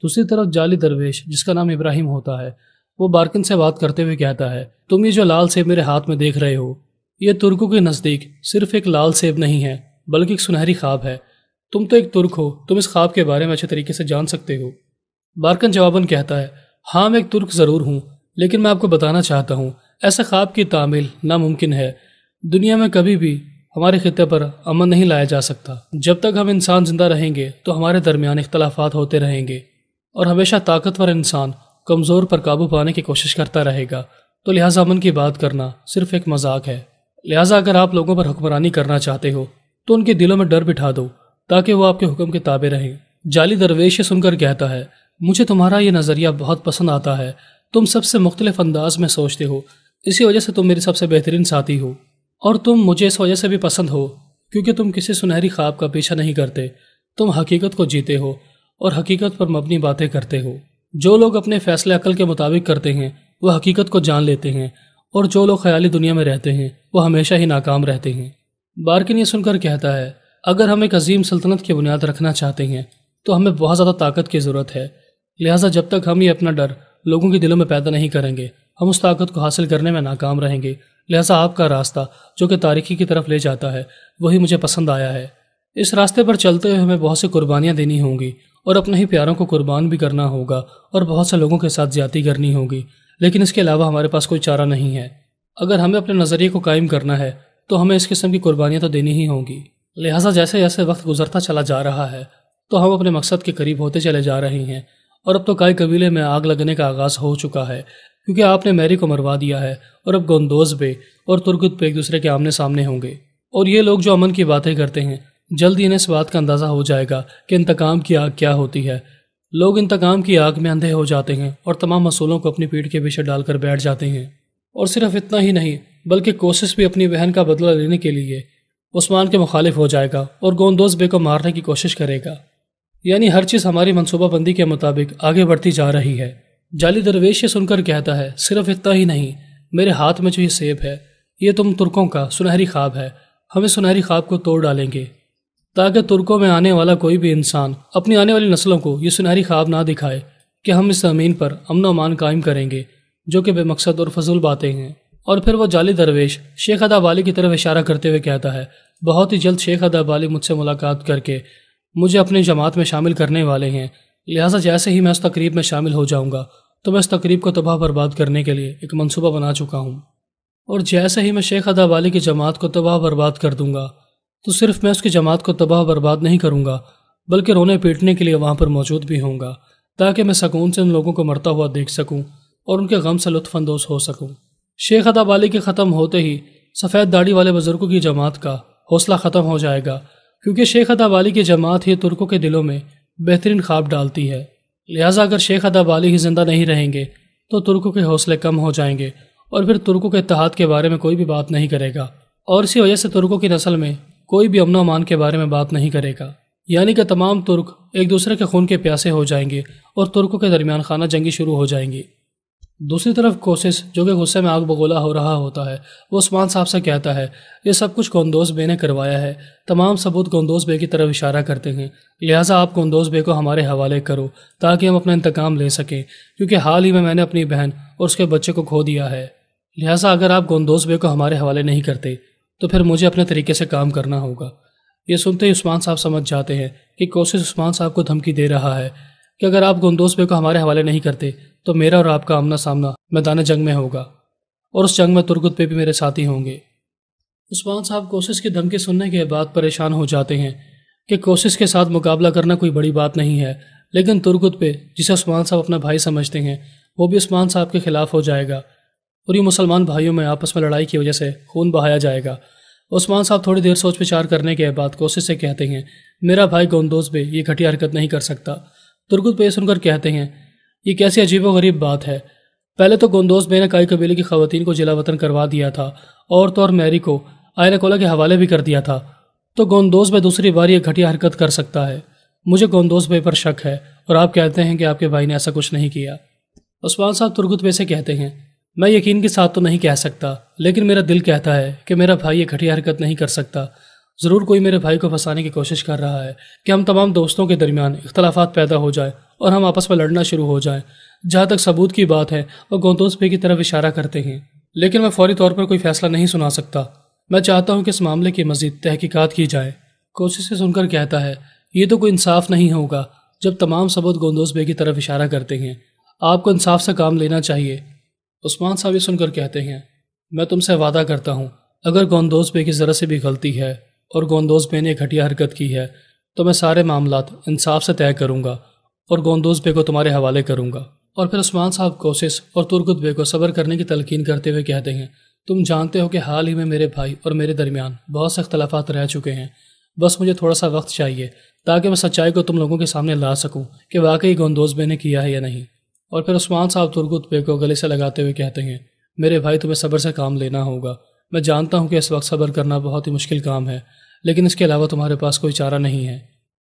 دوسری طرف جعلی درویش جس کا نام ابراہیم ہوتا ہے وہ بارکن سے بات کرتے ہوئے کہتا ہے، تم یہ جو لال سیب میرے ہاتھ میں دیکھ رہے ہو یہ ترکوں کے نزدیک صرف ایک لال سیب نہیں ہے بلکہ ایک سنہری خواب ہے۔ تم تو ایک ترک ہو، تم اس خواب کے بارے میں اچھے طریقے سے جان سکتے ہو۔ بارکن جواباً کہتا ہے، ہاں میں ایک ترک ضرور ہوں، لیکن میں آپ کو بتانا چاہتا ہوں ایسے خواب کی تعمیل ناممکن ہے۔ دنیا میں کبھی بھی ہمارے خطے پر امن نہیں لایا جا سکتا۔ جب تک ہم انسان زندہ رہیں گے تو ہمارے درمیان اختلافات ہوتے رہیں گے اور ہمیشہ طاقتور انسان کمزور پر قابو پانے کی کوشش کرتا رہے گا۔ تو لہٰذا امن کی بات کرنا صرف ایک مذاق ہے۔ لہٰذا اگر آپ لوگوں پر حکمرانی کرنا چاہتے ہو تو ان کے دلوں میں ڈر بٹھا دو تاکہ وہ آپ کے حکم کے تابع رہیں۔ جعلی درویش یہ سن کر کہتا ہے، مجھے تمہارا یہ نظریہ بہت پسند آتا ہے۔ تم سب سے مختلف انداز میں سوچتے ہو، اسی وجہ سے تم میری سب سے بہترین ساتھی ہو، اور تم مجھے اس وجہ سے بھی پسند ہو کیونکہ تم کسی سنہری خواب کا پیچھا نہیں کرتے، تم حقیقت کو جیتے ہو اور حقیقت پر مبنی باتیں کرتے ہو۔ جو لوگ اپنے فیصلے عقل کے مطابق کرتے ہیں وہ حقیقت کو جان لیتے ہیں، اور جو لوگ خیالی دنیا میں رہتے ہیں وہ ہمیشہ ہی ناکام رہتے ہیں۔ بارکن یہ سن کر کہتا ہے، اگر ہم ایک عظیم سلطنت کی بنیاد رکھنا چاہتے ہیں تو ہمیں بہت زیادہ طاقت کی ضرورت ہے، لہٰذا جب تک ہم یہ اپنا ڈر لوگوں کے دلوں میں پیدا نہیں کریں گے ہم اس طاقت کو حاصل کرنے میں ناکام رہیں گے۔ لہٰذا آپ کا راستہ جو کہ تاریکی کی طرف لے جاتا ہے وہی مجھے پسند آیا ہے۔ اس راستے پر چلتے ہوئے ہمیں بہت سی قربانیاں دینی ہوں گی اور اپنے ہی پیاروں کو قربان بھی کرنا ہوگا اور بہت سے لوگوں کے ساتھ زیادتی کرنی ہوگی، لیکن اس کے علاوہ ہمارے پاس کوئی چارہ نہیں ہے۔ اگر ہمیں اپنے نظریے کو قائم کرنا ہے تو ہمیں اس قسم کی قربانیاں تو دینی ہی ہوں گی۔ لہٰذا جیسے جیسے وقت گزرتا چلا جا رہا ہے تو ہم اپنے مقصد کے قریب ہوتے چلے جا رہے ہیں، اور اب تو کائی قبیلے میں آگ لگنے کا آغاز ہو چکا ہے کیونکہ آپ نے میری کو مروا دیا ہے، اور اب گوندوز بے اور ترگت بے ایک دوسرے کے آمنے سامنے ہوں گے، اور یہ لوگ جو امن کی باتیں کرتے ہیں جلد ہی انہیں اس بات کا اندازہ ہو جائے گا کہ انتقام کی آگ کیا ہوتی ہے۔ لوگ انتقام کی آگ میں اندھے ہو جاتے ہیں اور تمام اصولوں کو اپنی پیٹھ کے پیچھے ڈال کر بیٹھ جاتے ہیں، اور صرف اتنا ہی نہیں بلکہ کوشش بھی اپنی بہن کا بدلہ لینے کے لیے عثمان کے مخالف ہو جائے گا اور گوندوز بے کو مارنے کی کوشش کرے گا۔ یعنی ہر چیز ہماری منصوبہ بندی کے مطابق آگے بڑھتی جا رہی ہے۔ جعلی درویش یہ سن کر کہتا ہے، صرف اتنا ہی نہیں، میرے ہاتھ میں جو یہ سیب ہے یہ تم ترکوں کا سنہری خواب ہے۔ ہم اس سنہری خواب کو توڑ ڈالیں گے تاکہ ترکوں میں آنے والا کوئی بھی انسان اپنی آنے والی نسلوں کو یہ سنہری خواب نہ دکھائے کہ ہم اس زمین پر امن و امان قائم کریں گے، جو کہ بے مقصد اور فضول باتیں ہیں۔ اور پھر وہ جعلی درویش شیخ ادا والی کی طرف اشارہ کرتے ہوئے کہتا ہے، بہت ہی جلد شیخ ادا والی مجھ سے ملاقات کر کے مجھے اپنی جماعت میں شامل کرنے والے ہیں، لہٰذا جیسے ہی میں اس تقریب میں شامل ہو جاؤں گا تو میں اس تقریب کو تباہ برباد کرنے کے لیے ایک منصوبہ بنا چکا ہوں، اور جیسے ہی میں شیخ ادا والی کی جماعت کو تباہ برباد کر دوں گا تو صرف میں اس کی جماعت کو تباہ برباد نہیں کروں گا بلکہ رونے پیٹنے کے لیے وہاں پر موجود بھی ہوں گا تاکہ میں سکون سے ان لوگوں کو مرتا ہوا دیکھ سکوں اور ان کے غم سے لطف اندوز ہو سکوں۔ شیخ ادا والی کے ختم ہوتے ہی سفید داڑھی والے بزرگوں کی جماعت کا حوصلہ ختم ہو جائے گا، کیونکہ شیخ ادا والی کی جماعت ہی ترکوں کے دلوں میں بہترین خواب ڈالتی ہے۔ لہٰذا اگر شیخ ادا والی ہی زندہ نہیں رہیں گے تو ترکوں کے حوصلے کم ہو جائیں گے اور پھر ترکوں کے اتحاد کے بارے میں کوئی بھی بات نہیں کرے گا، اور اسی وجہ سے ترکوں کی نسل میں کوئی بھی امن و امان کے بارے میں بات نہیں کرے گا، یعنی کہ تمام ترک ایک دوسرے کے خون کے پیاسے ہو جائیں گے اور ترکوں کے درمیان خانہ جنگی شروع ہو جائیں گی۔ دوسری طرف کوسس جو کہ غصے میں آگ بگولا ہو رہا ہوتا ہے وہ عثمان صاحب سے کہتا ہے، یہ سب کچھ گوندوز بے نے کروایا ہے، تمام ثبوت گوندوز بے کی طرف اشارہ کرتے ہیں، لہٰذا آپ گوندوز بے کو ہمارے حوالے کرو تاکہ ہم اپنا انتقام لے سکیں، کیونکہ حال ہی میں نے اپنی بہن اور اس کے بچے کو کھو دیا ہے۔ لہٰذا اگر آپ گوندوز بے کو ہمارے حوالے نہیں کرتے تو پھر مجھے اپنے طریقے سے کام کرنا ہوگا۔ یہ سنتے ہی عثمان صاحب سمجھ جاتے ہیں کہ کوسس عثمان صاحب کو دھمکی دے رہا ہے کہ اگر آپ گوندوز بے کو ہمارے حوالے نہیں کرتے تو میرا اور آپ کا آمنا سامنا میدان جنگ میں ہوگا، اور اس جنگ میں ترگت بے بھی میرے ساتھی ہوں گے۔ عثمان صاحب کوسس کی دھمکی سننے کے بعد پریشان ہو جاتے ہیں کہ کوسس کے ساتھ مقابلہ کرنا کوئی بڑی بات نہیں ہے، لیکن ترگت بے جسے عثمان صاحب اپنا بھائی سمجھتے ہیں وہ بھی عثمان صاحب کے خلاف ہو جائے گا، اور یہ مسلمان بھائیوں میں آپس میں لڑائی کی وجہ سے خون بہایا جائے گا۔ عثمان صاحب تھوڑی دیر سوچ وچار کرنے کے بعد کوسس سے کہتے ہیں، میرا بھائی گوندوز بے یہ گھٹیا حرکت نہیں کر سکتا۔ ترگت بے سن کر کہتے ہیں، یہ کیسی عجیب و غریب بات ہے، پہلے تو گوندوز بے نے کائی قبیلے کی خواتین کو جلا وطن کروا دیا تھا اور تو اور میری کو آئین کولا کے حوالے بھی کر دیا تھا، تو گوندوز بے دوسری بار یہ گھٹیا حرکت کر سکتا ہے؟ مجھے گوندوز بے پر شک ہے، اور آپ کہتے ہیں کہ آپ کے بھائی نے ایسا کچھ نہیں کیا۔ عثمان صاحب ترگت بے سے کہتے ہیں، میں یقین کے ساتھ تو نہیں کہہ سکتا، لیکن میرا دل کہتا ہے کہ میرا بھائی یہ گھٹیا حرکت نہیں کر سکتا۔ ضرور کوئی میرے بھائی کو پھنسانے کی کوشش کر رہا ہے کہ ہم تمام دوستوں کے درمیان اختلافات پیدا ہو جائے اور ہم آپس میں لڑنا شروع ہو جائیں۔ جہاں تک ثبوت کی بات ہے وہ گوندوز بے کی طرف اشارہ کرتے ہیں، لیکن میں فوری طور پر کوئی فیصلہ نہیں سنا سکتا۔ میں چاہتا ہوں کہ اس معاملے کی مزید تحقیقات کی جائے۔ کوشش سے سن کر کہتا ہے، یہ تو کوئی انصاف نہیں ہوگا جب تمام ثبوت گوندوز بے کی طرف اشارہ کرتے ہیں۔ آپ کو انصاف سے کام لینا چاہیے۔ عثمان صاحب یہ سن کر کہتے ہیں، میں تم سے وعدہ کرتا ہوں اگر گوندوز بے کی ذرا سے بھی غلطی ہے اور گوندوز بے نے ایک گھٹیا حرکت کی ہے تو میں سارے معاملات انصاف سے طے کروں گا اور گوندوز بے کو تمہارے حوالے کروں گا۔ اور پھر عثمان صاحب کوشش اور ترگت بے کو صبر کرنے کی تلقین کرتے ہوئے کہتے ہیں، تم جانتے ہو کہ حال ہی میں میرے بھائی اور میرے درمیان بہت سے اختلافات رہ چکے ہیں، بس مجھے تھوڑا سا وقت چاہیے تاکہ میں سچائی کو تم لوگوں کے سامنے لا سکوں کہ واقعی گوندوز بے نے کیا ہے یا نہیں۔ اور پھر عثمان صاحب ترگت بے کو گلے سے لگاتے ہوئے کہتے ہیں، میرے بھائی تمہیں صبر سے کام لینا ہوگا۔ میں جانتا ہوں کہ اس وقت صبر کرنا بہت ہی مشکل کام ہے، لیکن اس کے علاوہ تمہارے پاس کوئی چارہ نہیں ہے۔